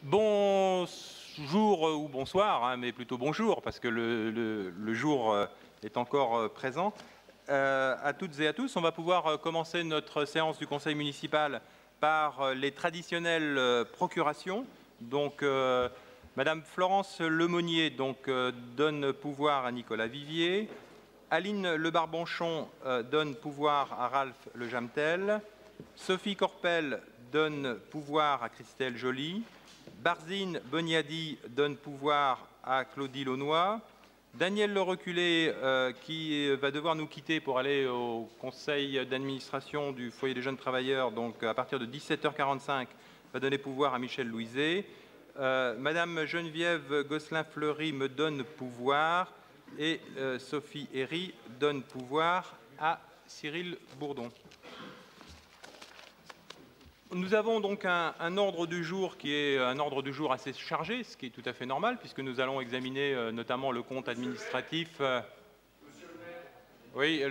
Bonjour ou bonsoir, hein, mais plutôt bonjour, parce que le jour est encore présent. À toutes et à tous, on va pouvoir commencer notre séance du Conseil municipal par les traditionnelles procurations. Donc, Madame Florence Lemonnier donne pouvoir à Nicolas Vivier. Aline Le Barbonchon donne pouvoir à Ralph Le Jamtel. Sophie Corpel donne pouvoir à Christelle Joly. Barzine Boniadi donne pouvoir à Claudie Launois. Daniel Le Reculé, qui va devoir nous quitter pour aller au conseil d'administration du foyer des jeunes travailleurs, donc à partir de 17h45, va donner pouvoir à Michel Louiset. Madame Geneviève Gosselin-Fleury me donne pouvoir et Sophie Herry donne pouvoir à Cyril Bourdon. Nous avons donc un ordre du jour qui est un ordre du jour assez chargé, ce qui est tout à fait normal, puisque nous allons examiner notamment le compte administratif. Monsieur le maire, oui,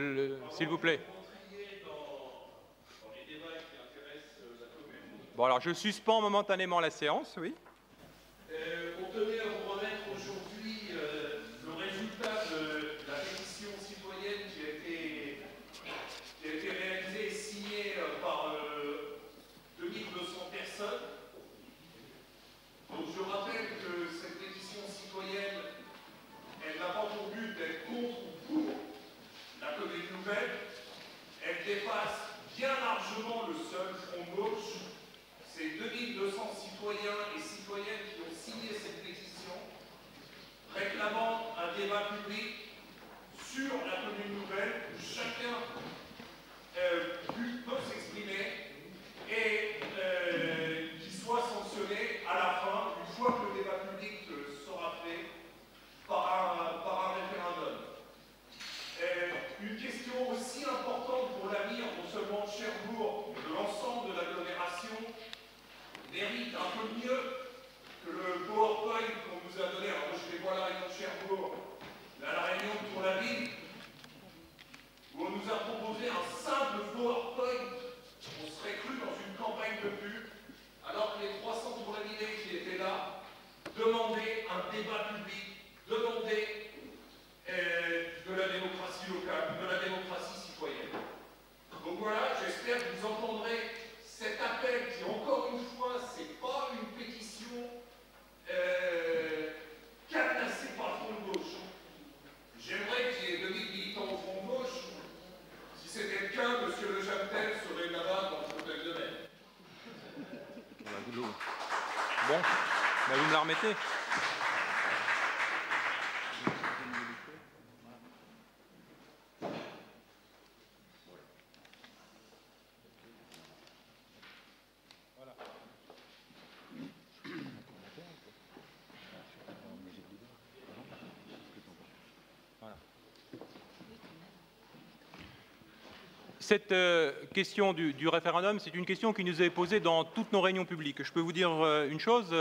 s'il vous plaît. Dans les débats qui intéressent la commune. Bon, alors je suspends momentanément la séance, oui. On tenait à vous remettre aujourd'hui le résultat de la pétition citoyenne qui a été réalisée et signée par 2200 personnes. Donc je rappelle que cette pétition citoyenne, elle n'a pas pour but d'être contre ou pour la commune nouvelle. Elle dépasse bien largement le seul front gauche. C'est 2200 citoyens et citoyennes qui ont signé cette pétition, réclamant un débat public sur la commune nouvelle, où chacun peut s'exprimer et qui soit sanctionné à la fin, une fois que le débat public sera fait, par un référendum. Une question aussi importante pour l'avenir, non seulement de Cherbourg, mais de l'ensemble de l'agglomération, mérite un peu mieux que le PowerPoint qu'on nous a donné. Alors moi je vais voir la réunion de Cherbourg, là, la réunion pour la ville, où on nous a proposé un simple PowerPoint. On serait cru dans une campagne de pub, alors que les 300 pour la ville qui étaient là demandaient un débat public, demandaient de la démocratie locale, de la démocratie citoyenne. Donc voilà, j'espère que vous entendrez cet appel qui, encore une fois, c'est pas une pétition cadenassée par le front de gauche. J'aimerais qu'il y ait 2000 militants au front de gauche. Si c'était le cas, M. Le Jamtel serait là-bas dans le fauteuil de maire. Bon, ben vous me la remettez. Cette question du référendum, c'est une question qui nous est posée dans toutes nos réunions publiques. Je peux vous dire une chose,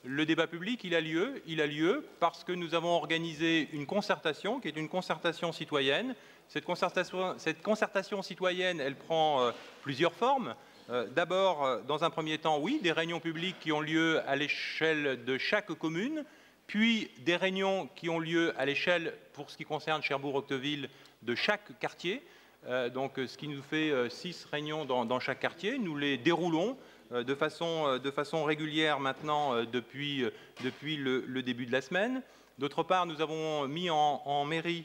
le débat public, il a lieu parce que nous avons organisé une concertation qui est une concertation citoyenne. Cette concertation citoyenne, elle prend plusieurs formes. D'abord, dans un premier temps, oui, des réunions publiques qui ont lieu à l'échelle de chaque commune, puis des réunions qui ont lieu à l'échelle, pour ce qui concerne Cherbourg-Octeville, de chaque quartier. Donc, ce qui nous fait 6 réunions dans chaque quartier. Nous les déroulons de façon régulière maintenant depuis le début de la semaine. D'autre part, nous avons mis en mairie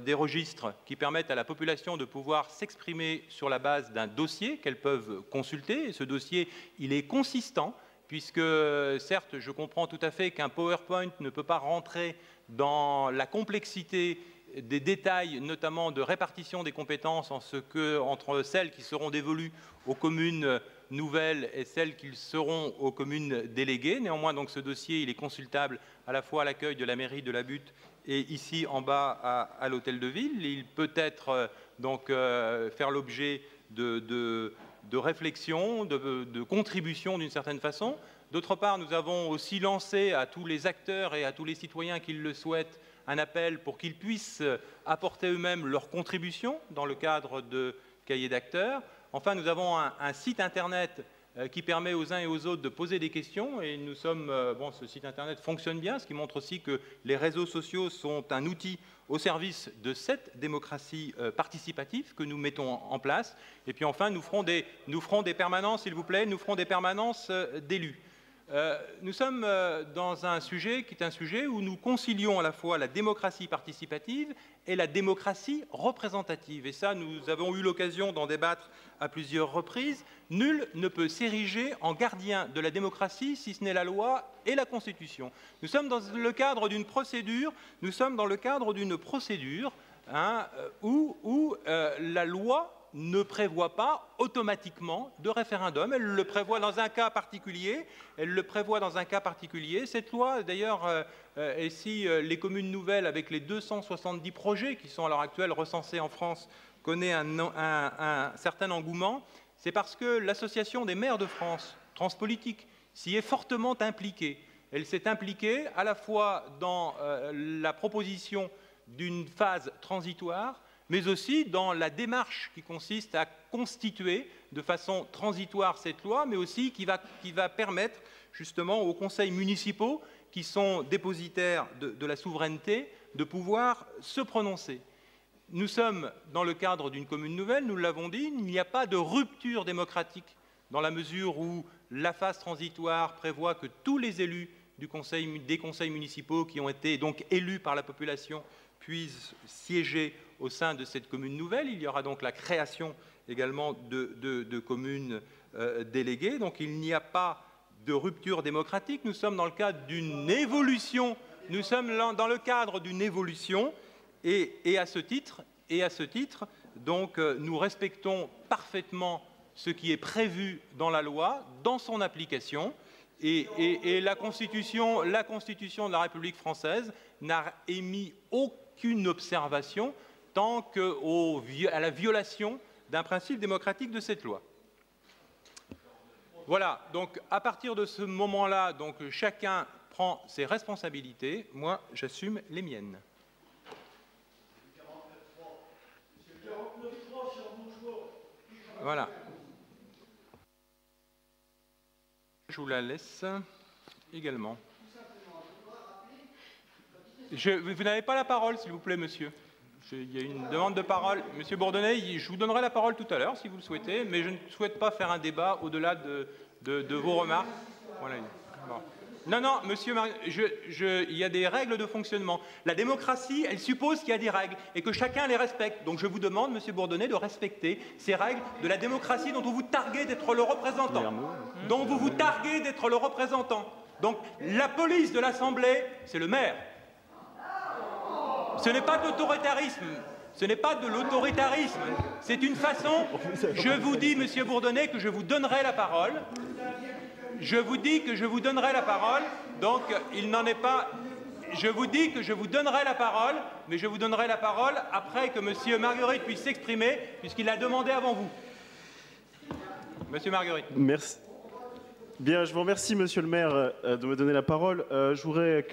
des registres qui permettent à la population de pouvoir s'exprimer sur la base d'un dossier qu'elles peuvent consulter. Et ce dossier, il est consistant, puisque certes, je comprends tout à fait qu'un PowerPoint ne peut pas rentrer dans la complexité des détails, notamment de répartition des compétences entre celles qui seront dévolues aux communes nouvelles et celles qui seront aux communes déléguées. Néanmoins, donc, ce dossier il est consultable à la fois à l'accueil de la mairie de la Butte et ici en bas à l'hôtel de ville. Il peut être faire l'objet de réflexion, de contribution d'une certaine façon. D'autre part, nous avons aussi lancé à tous les acteurs et à tous les citoyens qui le souhaitent un appel pour qu'ils puissent apporter eux-mêmes leur contribution dans le cadre de cahiers d'acteurs. Enfin, nous avons un site internet qui permet aux uns et aux autres de poser des questions. Et nous sommes, ce site internet fonctionne bien, ce qui montre aussi que les réseaux sociaux sont un outil au service de cette démocratie participative que nous mettons en place. Et puis enfin, nous ferons des permanences, s'il vous plaît, nous ferons des permanences d'élus. Nous sommes dans un sujet qui est un sujet où nous concilions à la fois la démocratie participative et la démocratie représentative. Et ça, nous avons eu l'occasion d'en débattre à plusieurs reprises. Nul ne peut s'ériger en gardien de la démocratie si ce n'est la loi et la Constitution. Nous sommes dans le cadre d'une procédure, où la loi ne prévoit pas automatiquement de référendum. Elle le prévoit dans un cas particulier. Cette loi, d'ailleurs, et si les communes nouvelles, avec les 270 projets qui sont à l'heure actuelle recensés en France, connaît un certain engouement, c'est parce que l'Association des maires de France, Transpolitique, s'y est fortement impliquée. Elle s'est impliquée à la fois dans la proposition d'une phase transitoire, mais aussi dans la démarche qui consiste à constituer de façon transitoire cette loi, mais aussi qui va permettre justement aux conseils municipaux, qui sont dépositaires de la souveraineté, de pouvoir se prononcer. Nous sommes dans le cadre d'une commune nouvelle, nous l'avons dit, il n'y a pas de rupture démocratique dans la mesure où la phase transitoire prévoit que tous les élus des conseils municipaux qui ont été donc élus par la population puissent siéger au sein de cette commune nouvelle. Il y aura donc la création également de communes déléguées. Donc il n'y a pas de rupture démocratique. Nous sommes dans le cadre d'une évolution. Nous sommes dans le cadre d'une évolution. Et à ce titre, donc, nous respectons parfaitement ce qui est prévu dans la loi, dans son application. Et la Constitution de la République française n'a émis aucune observation tant qu'à la violation d'un principe démocratique de cette loi. Voilà, donc à partir de ce moment-là, donc, chacun prend ses responsabilités, moi j'assume les miennes. Voilà. Je vous la laisse également. Vous n'avez pas la parole, s'il vous plaît, monsieur. Il y a une demande de parole. Monsieur Bourdonnais, je vous donnerai la parole tout à l'heure, si vous le souhaitez, mais je ne souhaite pas faire un débat au-delà de vos remarques. Voilà. Bon. Non, monsieur, il y a des règles de fonctionnement. La démocratie, elle suppose qu'il y a des règles et que chacun les respecte. Donc je vous demande, monsieur Bourdonnais, de respecter ces règles de la démocratie dont vous vous targuez d'être le représentant. Donc la police de l'Assemblée, c'est le maire. Ce n'est pas de l'autoritarisme. C'est une façon. Je vous dis, monsieur Bourdonnais, que je vous donnerai la parole. Donc il n'en est pas. Je vous dis que je vous donnerai la parole, mais je vous donnerai la parole après que monsieur Marguerite puisse s'exprimer, puisqu'il l'a demandé avant vous. Monsieur Marguerite. Merci. Bien, je vous remercie, monsieur le maire, de me donner la parole. Je voudrais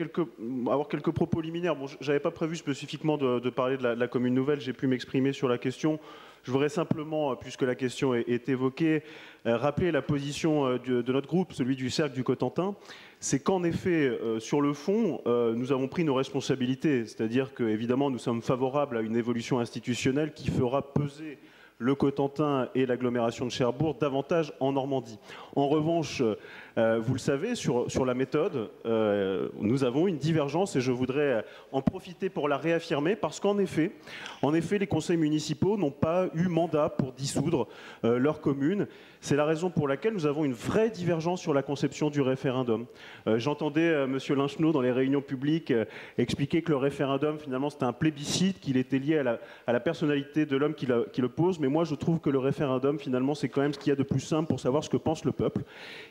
avoir quelques propos liminaires. Bon, je n'avais pas prévu spécifiquement de parler de la commune nouvelle. J'ai pu m'exprimer sur la question. Je voudrais simplement, puisque la question est évoquée, rappeler la position de notre groupe, celui du Cercle du Cotentin. C'est qu'en effet, sur le fond, nous avons pris nos responsabilités. C'est-à-dire qu'évidemment, nous sommes favorables à une évolution institutionnelle qui fera peser le Cotentin et l'agglomération de Cherbourg davantage en Normandie. En revanche, vous le savez, sur la méthode, nous avons une divergence et je voudrais en profiter pour la réaffirmer parce qu'en effet, les conseils municipaux n'ont pas eu mandat pour dissoudre leur commune. C'est la raison pour laquelle nous avons une vraie divergence sur la conception du référendum. J'entendais M. Linchenot dans les réunions publiques expliquer que le référendum, finalement, c'était un plébiscite, qu'il était lié à la personnalité de l'homme qui le pose. Mais moi, je trouve que le référendum, finalement, c'est quand même ce qu'il y a de plus simple pour savoir ce que pense le peuple.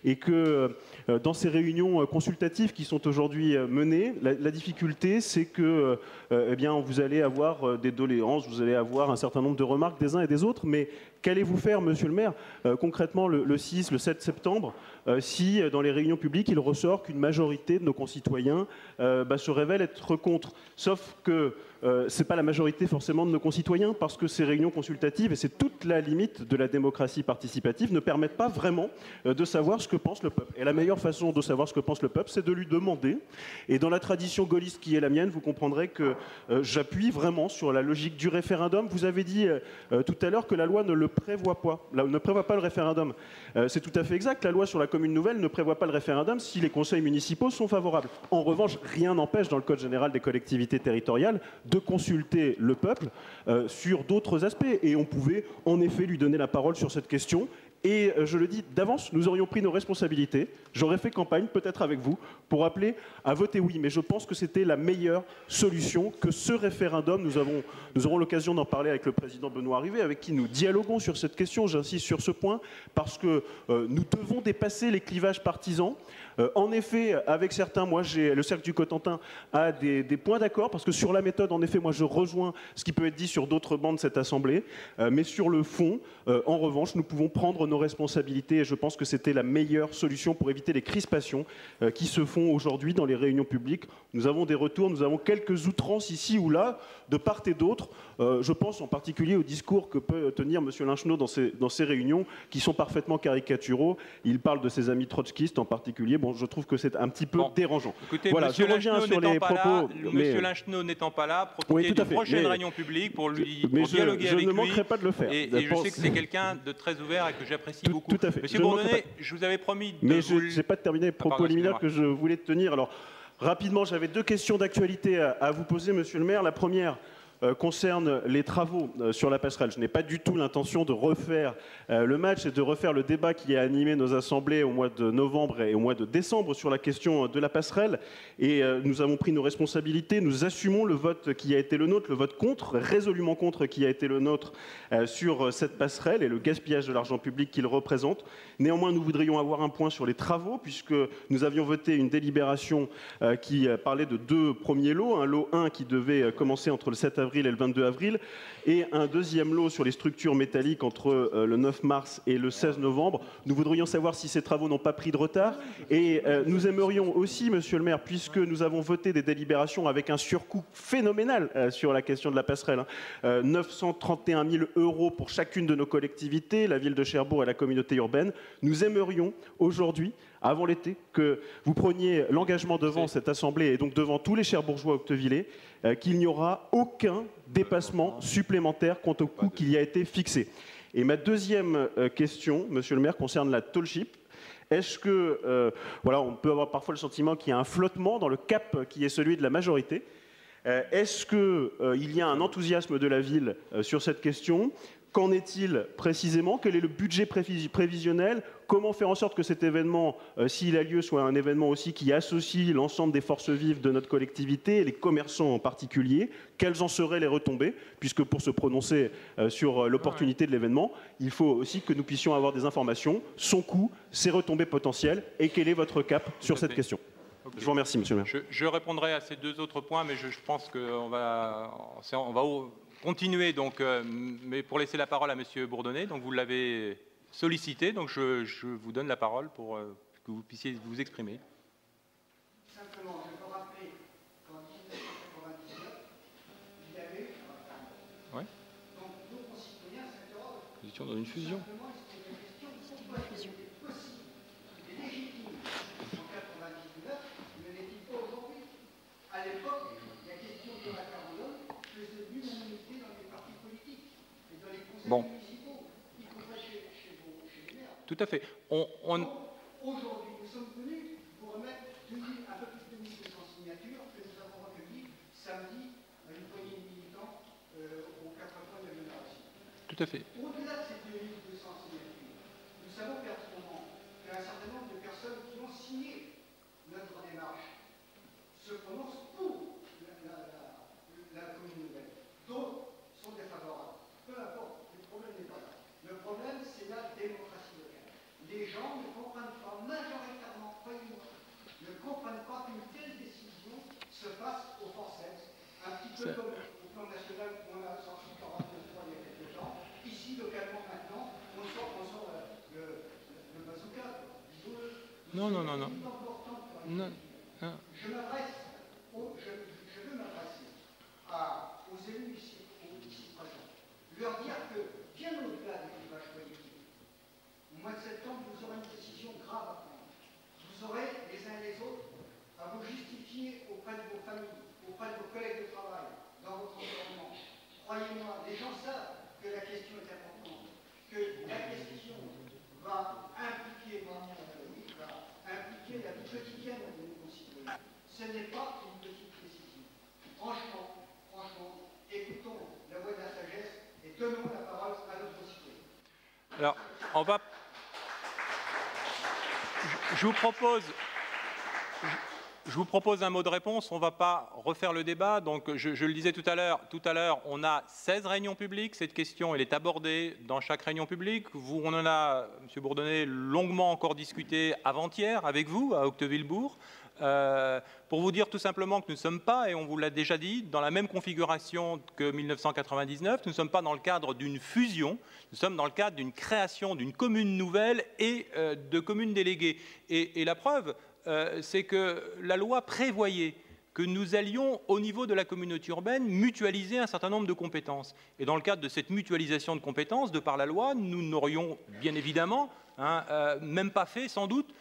Et que dans ces réunions consultatives qui sont aujourd'hui menées, la difficulté, c'est que eh bien, vous allez avoir des doléances, vous allez avoir un certain nombre de remarques des uns et des autres, mais qu'allez-vous faire, monsieur le maire, concrètement le 6, le 7 septembre, si dans les réunions publiques il ressort qu'une majorité de nos concitoyens se révèle être contre. Sauf que ce n'est pas la majorité forcément de nos concitoyens, parce que ces réunions consultatives, et c'est toute la limite de la démocratie participative, ne permettent pas vraiment de savoir ce que pense le peuple. Et la meilleure façon de savoir ce que pense le peuple, c'est de lui demander. Et dans la tradition gaulliste qui est la mienne, vous comprendrez que j'appuie vraiment sur la logique du référendum. Vous avez dit tout à l'heure que la loi ne le prévoit pas, ne prévoit pas le référendum. C'est tout à fait exact, la loi sur la commune nouvelle ne prévoit pas le référendum si les conseils municipaux sont favorables. En revanche, rien n'empêche dans le Code général des collectivités territoriales de consulter le peuple sur d'autres aspects. Et on pouvait en effet lui donner la parole sur cette question. Et je le dis d'avance, nous aurions pris nos responsabilités. J'aurais fait campagne, peut-être avec vous, pour appeler à voter oui. Mais je pense que c'était la meilleure solution, que ce référendum, nous aurons l'occasion d'en parler avec le président Benoît Rivet, avec qui nous dialoguons sur cette question, j'insiste sur ce point, parce que nous devons dépasser les clivages partisans. En effet, avec certains, moi, le Cercle du Cotentin a des points d'accord, parce que sur la méthode, en effet, moi, je rejoins ce qui peut être dit sur d'autres bancs de cette Assemblée. Mais sur le fond, en revanche, nous pouvons prendre nos responsabilités, et je pense que c'était la meilleure solution pour éviter les crispations qui se font aujourd'hui dans les réunions publiques. Nous avons des retours, nous avons quelques outrances ici ou là, de part et d'autre. Je pense en particulier au discours que peut tenir M. Linchneau dans ces réunions, qui sont parfaitement caricaturaux. Il parle de ses amis trotskistes en particulier. Bon, je trouve que c'est un petit peu dérangeant. Écoutez, voilà, je reviens sur les propos. Monsieur Linchneau n'étant pas là, profitez d'une prochaine réunion publique pour dialoguer avec lui. Je ne manquerai pas de le faire. Et je sais que c'est quelqu'un de très ouvert et que j'apprécie beaucoup. Tout à fait. Monsieur Bourdonnais, je vous avais promis de mais je n'ai pas terminé les propos liminaires que je voulais tenir. Alors, rapidement, j'avais deux questions d'actualité à vous poser, monsieur le maire. La première concerne les travaux sur la passerelle. Je n'ai pas du tout l'intention de refaire le match et de refaire le débat qui a animé nos assemblées au mois de novembre et au mois de décembre sur la question de la passerelle. Et nous avons pris nos responsabilités, nous assumons le vote qui a été le nôtre, le vote contre, résolument contre, qui a été le nôtre sur cette passerelle et le gaspillage de l'argent public qu'il représente. Néanmoins, nous voudrions avoir un point sur les travaux, puisque nous avions voté une délibération qui parlait de deux premiers lots. Un lot 1 qui devait commencer entre le 7 avril et le 22 avril, et un deuxième lot sur les structures métalliques entre le 9 mars et le 16 novembre. Nous voudrions savoir si ces travaux n'ont pas pris de retard, et nous aimerions aussi, monsieur le maire, puisque nous avons voté des délibérations avec un surcoût phénoménal sur la question de la passerelle, 931 000 € pour chacune de nos collectivités, la ville de Cherbourg et la communauté urbaine, nous aimerions aujourd'hui, avant l'été, que vous preniez l'engagement devant cette Assemblée et donc devant tous les Cherbourgeois octevillais qu'il n'y aura aucun dépassement supplémentaire quant au coût qui y a été fixé. Et ma deuxième question, monsieur le maire, concerne la tollship. Est-ce que, voilà, on peut avoir parfois le sentiment qu'il y a un flottement dans le cap qui est celui de la majorité. Est-ce qu'il y a un enthousiasme de la ville sur cette question ? Qu'en est-il précisément? Quel est le budget prévisionnel? Comment faire en sorte que cet événement, s'il a lieu, soit un événement aussi qui associe l'ensemble des forces vives de notre collectivité, les commerçants en particulier? Quelles en seraient les retombées? Puisque pour se prononcer sur l'opportunité de l'événement, il faut aussi que nous puissions avoir des informations, son coût, ses retombées potentielles, et quel est votre cap sur cette question? Okay. Je vous remercie, monsieur le maire. Je répondrai à ces deux autres points, mais je pense qu'on va continuer, donc, mais pour laisser la parole à monsieur Bourdonnais. Donc vous l'avez sollicité, donc je vous donne la parole pour que vous puissiez vous exprimer. Simplement, je peux rappeler qu'en 1999, il y avait ouais. Donc nos concitoyens s'interrogent. Nous étions dans une fusion. Simplement, c'était une question pourquoi il était possible et légitime en 1999, ne l'est-il pas aujourd'hui? À l'époque, la question du référendum faisait l'unanimité dans les partis politiques et dans les conseils municipaux, y compris chez les maires. Tout à fait. Aujourd'hui, nous sommes venus pour remettre un peu plus de 1200 signatures que nous avons recueillies samedi à une poignée de militants aux 4 points de l'agglomération. Tout à fait. Au-delà de ces 2200 signatures, nous savons pertinemment qu'il y a un certain nombre de personnes qui ont signé notre démarche se prononcent pour la commune nouvelle. D'autres sont défavorables. Peu importe, le problème n'est pas là. Le problème, c'est la démocratie locale. Les gens ne comprennent pas, majoritairement, croyez-moi, ne comprennent pas qu'une telle décision se fasse aux Françaises, un petit peu comme au plan national où on a 149 fois il y a quelques temps. Ici, localement, maintenant, on sort le bazooka. Disons-le. Non, non, non, non. Non, non. Je veux m'adresser aux élus ici présents, leur dire que, bien au-delà des clivages politiques, au mois de septembre, vous aurez une décision grave à prendre. Vous aurez, les uns et les autres, à vous justifier auprès de vos familles, auprès de vos collègues de travail, dans votre environnement. Croyez-moi, les gens savent que la question est importante, que la question va impliquer la vie quotidienne de nos concitoyens. Ce n'est pas une petite décision. Franchement, écoutons la voix de la sagesse et donnons la parole à notre citoyen. Alors, on va... Je vous propose un mot de réponse. On ne va pas refaire le débat. Donc, je le disais tout à l'heure, on a 16 réunions publiques. Cette question, elle est abordée dans chaque réunion publique. On en a, M. Bourdonnais, longuement encore discuté avant-hier avec vous, à Octeville-Bourg. Pour vous dire tout simplement que nous ne sommes pas, et on vous l'a déjà dit, dans la même configuration que 1999. Nous ne sommes pas dans le cadre d'une fusion. Nous sommes dans le cadre d'une création d'une commune nouvelle et de communes déléguées. Et la preuve, c'est que la loi prévoyait que nous allions, au niveau de la communauté urbaine, mutualiser un certain nombre de compétences. Et dans le cadre de cette mutualisation de compétences, de par la loi, nous n'aurions bien évidemment même pas fait, sans doute,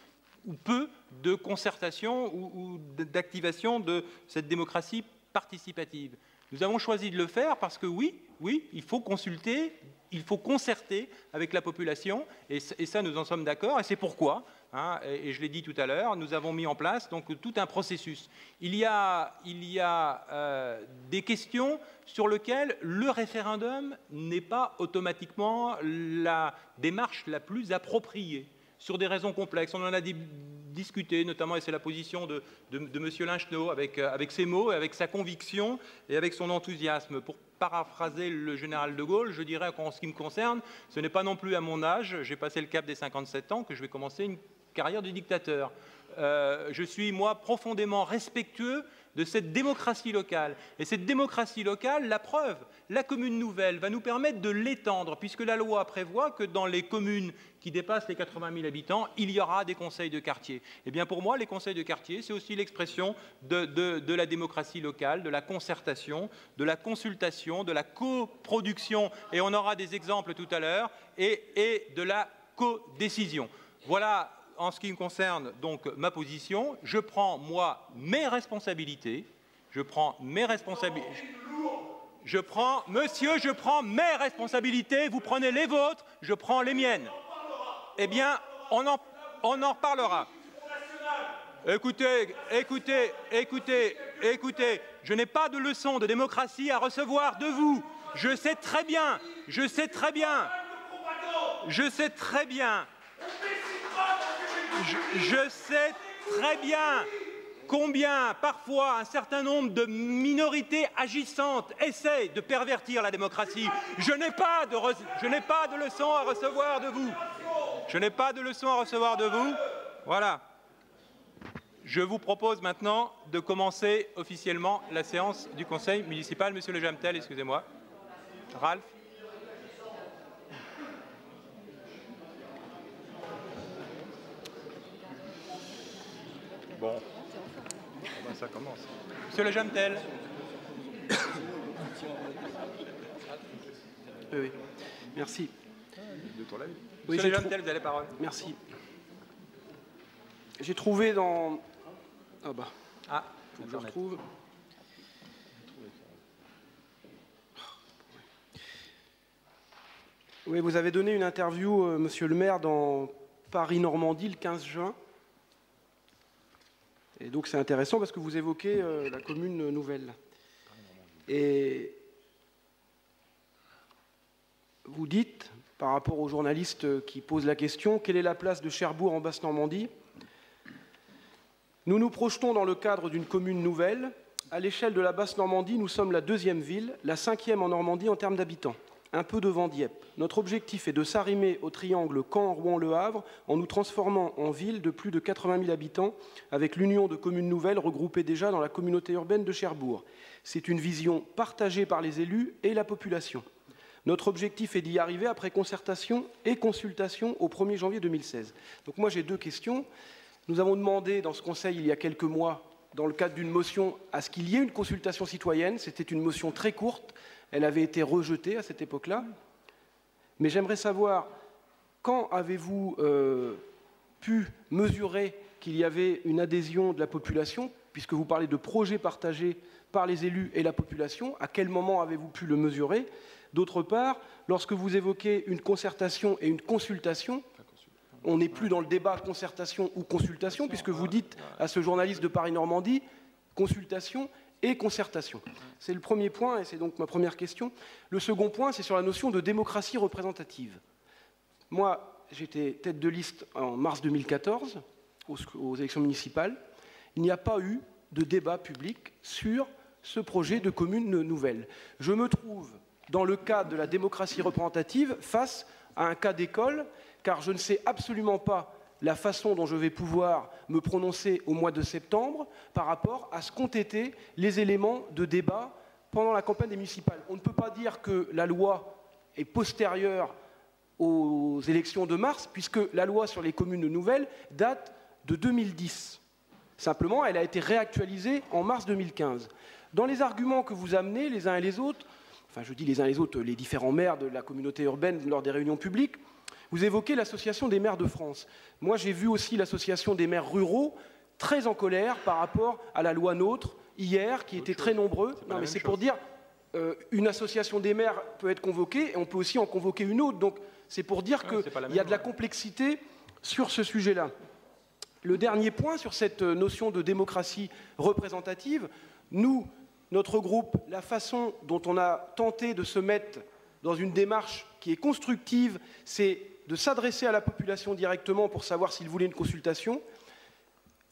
ou peu de concertation ou d'activation de cette démocratie participative. Nous avons choisi de le faire parce que oui, il faut consulter, il faut concerter avec la population, et ça, nous en sommes d'accord, et c'est pourquoi, et je l'ai dit tout à l'heure, nous avons mis en place donc tout un processus. Il y a des questions sur lesquelles le référendum n'est pas automatiquement la démarche la plus appropriée, sur des raisons complexes. On en a discuté, notamment, et c'est la position de M. Linchenot, avec ses mots, avec sa conviction et avec son enthousiasme. Pour paraphraser le général de Gaulle, je dirais qu'en ce qui me concerne, ce n'est pas non plus à mon âge, j'ai passé le cap des 57 ans, que je vais commencer une carrière de dictateur. Je suis, moi, profondément respectueux de cette démocratie locale. Et cette démocratie locale, la preuve, la commune nouvelle va nous permettre de l'étendre, puisque la loi prévoit que dans les communes qui dépassent les 80 000 habitants, il y aura des conseils de quartier. Eh bien, pour moi, les conseils de quartier, c'est aussi l'expression de la démocratie locale, de la concertation, de la consultation, de la coproduction, et on aura des exemples tout à l'heure, et de la codécision. Voilà, en ce qui me concerne, donc, ma position. Je prends, moi, mes responsabilités. Je prends mes responsabilités. Je prends mes responsabilités. Vous prenez les vôtres, je prends les miennes. Eh bien, on en reparlera. Écoutez, je n'ai pas de leçon de démocratie à recevoir de vous. Je sais très bien combien, parfois, un certain nombre de minorités agissantes essaient de pervertir la démocratie. Je n'ai pas de leçon à recevoir de vous. Voilà. Je vous propose maintenant de commencer officiellement la séance du Conseil municipal. Monsieur Le Jamtel, excusez-moi. Ralph. Bon, ça commence. Monsieur Le Jamtel. Oui, merci. Monsieur Le Jamtel, vous avez la parole. Merci. J'ai trouvé dans... faut que je retrouve. Oui, vous avez donné une interview, monsieur le maire, dans Paris-Normandie le 15 juin. Et donc c'est intéressant parce que vous évoquez la commune nouvelle. Et vous dites, par rapport aux journalistes qui posent la question, quelle est la place de Cherbourg en Basse-Normandie ? Nous nous projetons dans le cadre d'une commune nouvelle. À l'échelle de la Basse-Normandie, nous sommes la 2e ville, la 5e en Normandie en termes d'habitants, un peu devant Dieppe. Notre objectif est de s'arrimer au triangle Caen-Rouen-Le Havre en nous transformant en ville de plus de 80 000 habitants avec l'union de communes nouvelles regroupées déjà dans la communauté urbaine de Cherbourg. C'est une vision partagée par les élus et la population. Notre objectif est d'y arriver après concertation et consultation au 1er janvier 2016. Donc moi j'ai 2 questions. Nous avons demandé dans ce Conseil, il y a quelques mois, dans le cadre d'une motion, à ce qu'il y ait une consultation citoyenne. C'était une motion très courte, elle avait été rejetée à cette époque-là. Mais j'aimerais savoir, quand avez-vous pu mesurer qu'il y avait une adhésion de la population, puisque vous parlez de projets partagés par les élus et la population, à quel moment avez-vous pu le mesurer? D'autre part, lorsque vous évoquez une concertation et une consultation, on n'est plus dans le débat concertation ou consultation, puisque vous dites à ce journaliste de Paris-Normandie consultation et concertation. C'est le premier point, et c'est donc ma première question. Le second point, c'est sur la notion de démocratie représentative. Moi, j'étais tête de liste en mars 2014, aux élections municipales. Il n'y a pas eu de débat public sur ce projet de commune nouvelle. Je me trouve, dans le cadre de la démocratie représentative, face à un cas d'école, car je ne sais absolument pas la façon dont je vais pouvoir me prononcer au mois de septembre par rapport à ce qu'ont été les éléments de débat pendant la campagne des municipales. On ne peut pas dire que la loi est postérieure aux élections de mars, puisque la loi sur les communes nouvelles date de 2010. Simplement, elle a été réactualisée en mars 2015. Dans les arguments que vous amenez les uns et les autres, enfin je dis les uns et les autres, les différents maires de la communauté urbaine lors des réunions publiques, vous évoquez l'Association des maires de France. Moi, j'ai vu aussi l'Association des maires ruraux très en colère par rapport à la loi NOTRe, hier, qui était très nombreux. Non, mais c'est pour dire, une association des maires peut être convoquée, et on peut aussi en convoquer une autre. Donc, c'est pour dire qu'il y a de la complexité sur ce sujet-là. Le dernier point sur cette notion de démocratie représentative, nous, notre groupe, la façon dont on a tenté de se mettre dans une démarche qui est constructive, c'est de s'adresser à la population directement pour savoir s'ils voulaient une consultation.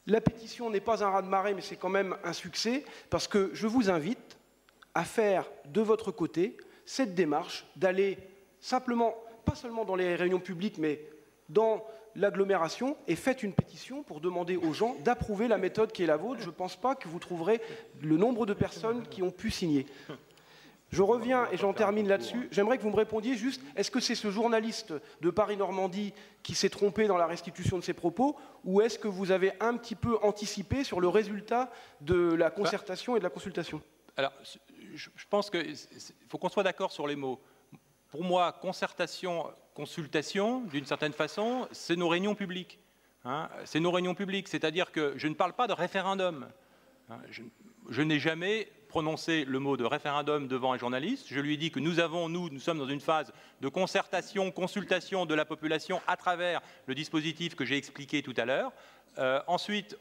La pétition n'est pas un raz-de-marée, mais c'est quand même un succès, parce que je vous invite à faire de votre côté cette démarche, d'aller simplement, pas seulement dans les réunions publiques, mais dans l'agglomération, et faites une pétition pour demander aux gens d'approuver la méthode qui est la vôtre. Je ne pense pas que vous trouverez le nombre de personnes qui ont pu signer. Je reviens, et j'en termine là-dessus, j'aimerais que vous me répondiez juste, est-ce que c'est ce journaliste de Paris-Normandie qui s'est trompé dans la restitution de ses propos, ou est-ce que vous avez un petit peu anticipé sur le résultat de la concertation et de la consultation? Alors, je pense qu'il faut qu'on soit d'accord sur les mots. Pour moi, concertation, consultation, d'une certaine façon, c'est nos réunions publiques. Hein, c'est nos réunions publiques, c'est-à-dire que je ne parle pas de référendum. Hein, je n'ai jamais prononcé le mot de référendum devant un journaliste. Je lui ai dit que nous sommes dans une phase de concertation, consultation de la population à travers le dispositif que j'ai expliqué tout à l'heure. Ensuite,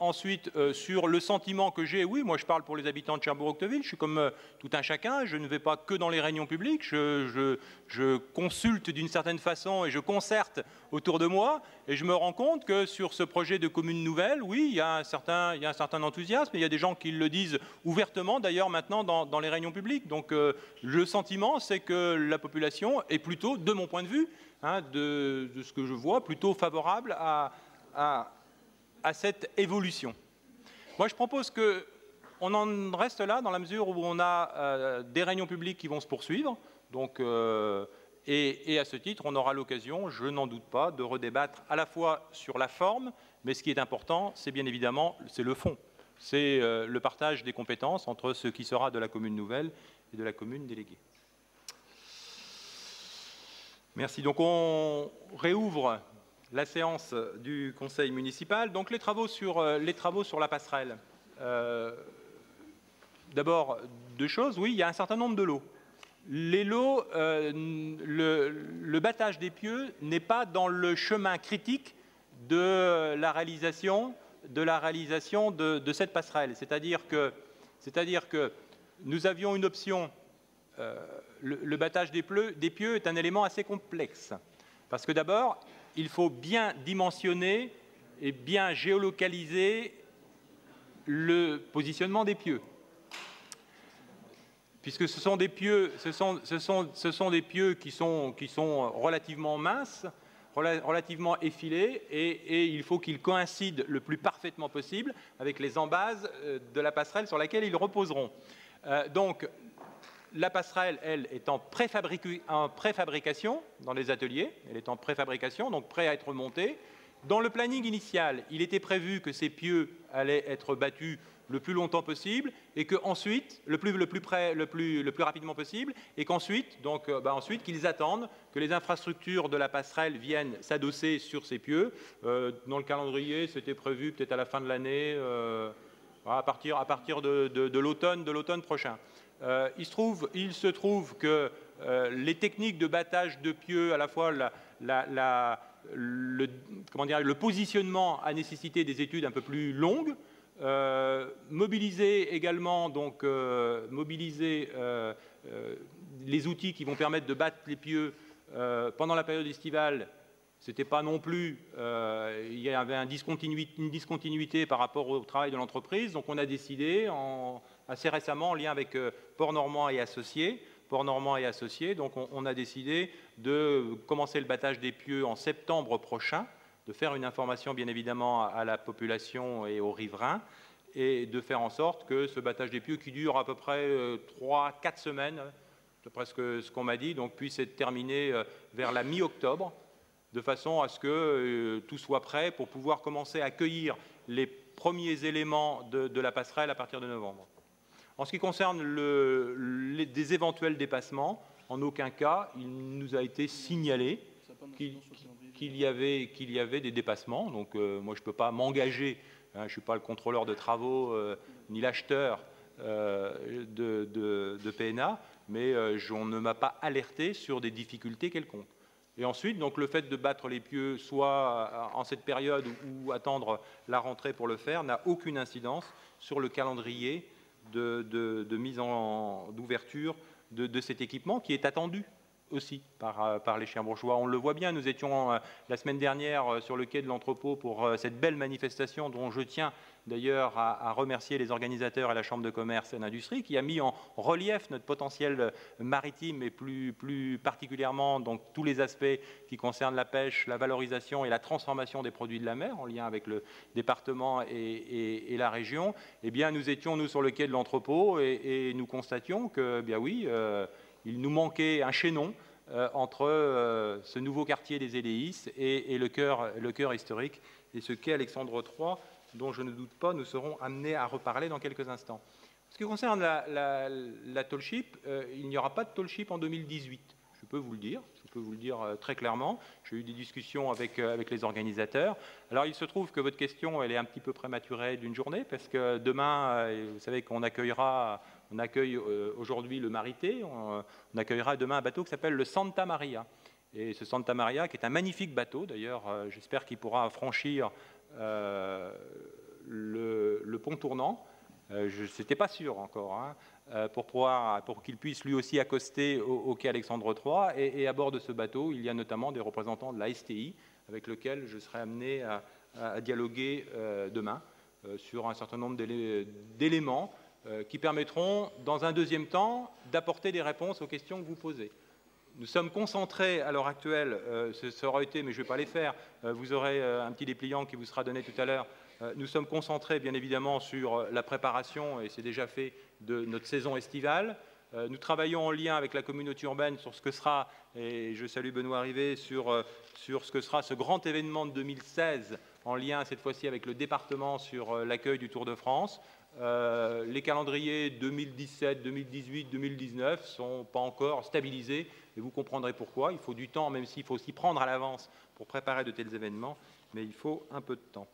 sur le sentiment que j'ai, oui, moi je parle pour les habitants de Cherbourg-Octeville, je suis comme tout un chacun, je ne vais pas que dans les réunions publiques, je consulte d'une certaine façon et je concerte autour de moi, et je me rends compte que sur ce projet de commune nouvelle, oui, il y a un certain enthousiasme, et il y a des gens qui le disent ouvertement d'ailleurs maintenant dans les réunions publiques. Donc le sentiment, c'est que la population est plutôt, de mon point de vue, hein, de ce que je vois, plutôt favorable à cette évolution. Moi, je propose qu'on en reste là dans la mesure où on a des réunions publiques qui vont se poursuivre. Donc, et à ce titre, on aura l'occasion, je n'en doute pas, de redébattre à la fois sur la forme, mais ce qui est important, c'est bien évidemment le fond. C'est le partage des compétences entre ce qui sera de la commune nouvelle et de la commune déléguée. Merci. Donc, on réouvre la séance du conseil municipal. Donc les travaux sur la passerelle. D'abord, deux choses. Oui, il y a un certain nombre de lots. Les lots, le battage des pieux n'est pas dans le chemin critique de la réalisation de cette passerelle. C'est-à-dire que nous avions une option. Le battage des pieux est un élément assez complexe. Parce que d'abord, il faut bien dimensionner et bien géolocaliser le positionnement des pieux. Puisque ce sont des pieux, des pieux qui sont relativement minces, relativement effilés, et il faut qu'ils coïncident le plus parfaitement possible avec les embases de la passerelle sur laquelle ils reposeront. Donc, la passerelle, elle, est en préfabrication dans les ateliers. Elle est en préfabrication, donc prête à être montée. Dans le planning initial, il était prévu que ces pieux allaient être battus le plus longtemps possible et qu'ensuite, le plus rapidement possible, et qu'ensuite, ensuite qu'ils attendent que les infrastructures de la passerelle viennent s'adosser sur ces pieux. Dans le calendrier, c'était prévu peut-être à la fin de l'année, à partir de l'automne prochain. Il se trouve que les techniques de battage de pieux, à la fois le positionnement a nécessité des études un peu plus longues, mobiliser également les outils qui vont permettre de battre les pieux pendant la période estivale. C'était pas non plus, il y avait une discontinuité par rapport au travail de l'entreprise, donc on a décidé assez récemment en lien avec Port Normand et Associés, donc on a décidé de commencer le battage des pieux en septembre prochain, de faire une information bien évidemment à la population et aux riverains, et de faire en sorte que ce battage des pieux qui dure à peu près 3-4 semaines, c'est presque ce qu'on m'a dit, donc puisse être terminé vers la mi-octobre, de façon à ce que tout soit prêt pour pouvoir commencer à accueillir les premiers éléments de la passerelle à partir de novembre. En ce qui concerne des éventuels dépassements, en aucun cas il nous a été signalé qu'il y avait des dépassements. Donc moi je ne peux pas m'engager, je ne suis pas le contrôleur de travaux ni l'acheteur de PNA, mais on ne m'a pas alerté sur des difficultés quelconques. Et ensuite, donc, le fait de battre les pieux, soit en cette période ou attendre la rentrée pour le faire, n'a aucune incidence sur le calendrier de mise d'ouverture de cet équipement qui est attendu aussi par les Cherbourgeois. On le voit bien, nous étions la semaine dernière sur le quai de l'entrepôt pour cette belle manifestation dont je tiens d'ailleurs à remercier les organisateurs et la Chambre de commerce et d'industrie qui a mis en relief notre potentiel maritime et plus particulièrement donc, tous les aspects qui concernent la pêche, la valorisation et la transformation des produits de la mer en lien avec le département et la région. Eh bien, nous étions, nous, sur le quai de l'entrepôt et nous constations que, bien oui, il nous manquait un chaînon entre ce nouveau quartier des Éléis et le cœur historique et ce quai Alexandre III, dont je ne doute pas nous serons amenés à reparler dans quelques instants. En ce qui concerne la tollship, il n'y aura pas de tollship en 2018. Je peux vous le dire très clairement. J'ai eu des discussions avec les organisateurs. Alors il se trouve que votre question elle est un petit peu prématurée d'une journée parce que demain, vous savez qu'on accueille aujourd'hui le Marité, on accueillera demain un bateau qui s'appelle le Santa Maria. Et ce Santa Maria, qui est un magnifique bateau, d'ailleurs, j'espère qu'il pourra franchir le pont tournant. Je n'étais pas sûr encore, pour qu'il puisse lui aussi accoster au quai Alexandre III. Et à bord de ce bateau, il y a notamment des représentants de la STI, avec lesquels je serai amené à dialoguer demain sur un certain nombre d'éléments qui permettront, dans un deuxième temps, d'apporter des réponses aux questions que vous posez. Nous sommes concentrés à l'heure actuelle, ça aura été, mais je ne vais pas les faire, vous aurez un petit dépliant qui vous sera donné tout à l'heure. Nous sommes concentrés, bien évidemment, sur la préparation, et c'est déjà fait, de notre saison estivale. Nous travaillons en lien avec la communauté urbaine sur ce que sera, et je salue Benoît Rivet, sur ce que sera ce grand événement de 2016, en lien cette fois-ci avec le département sur l'accueil du Tour de France. Les calendriers 2017, 2018, 2019 ne sont pas encore stabilisés et vous comprendrez pourquoi. Il faut du temps, même s'il faut aussi prendre à l'avance pour préparer de tels événements, mais il faut un peu de temps.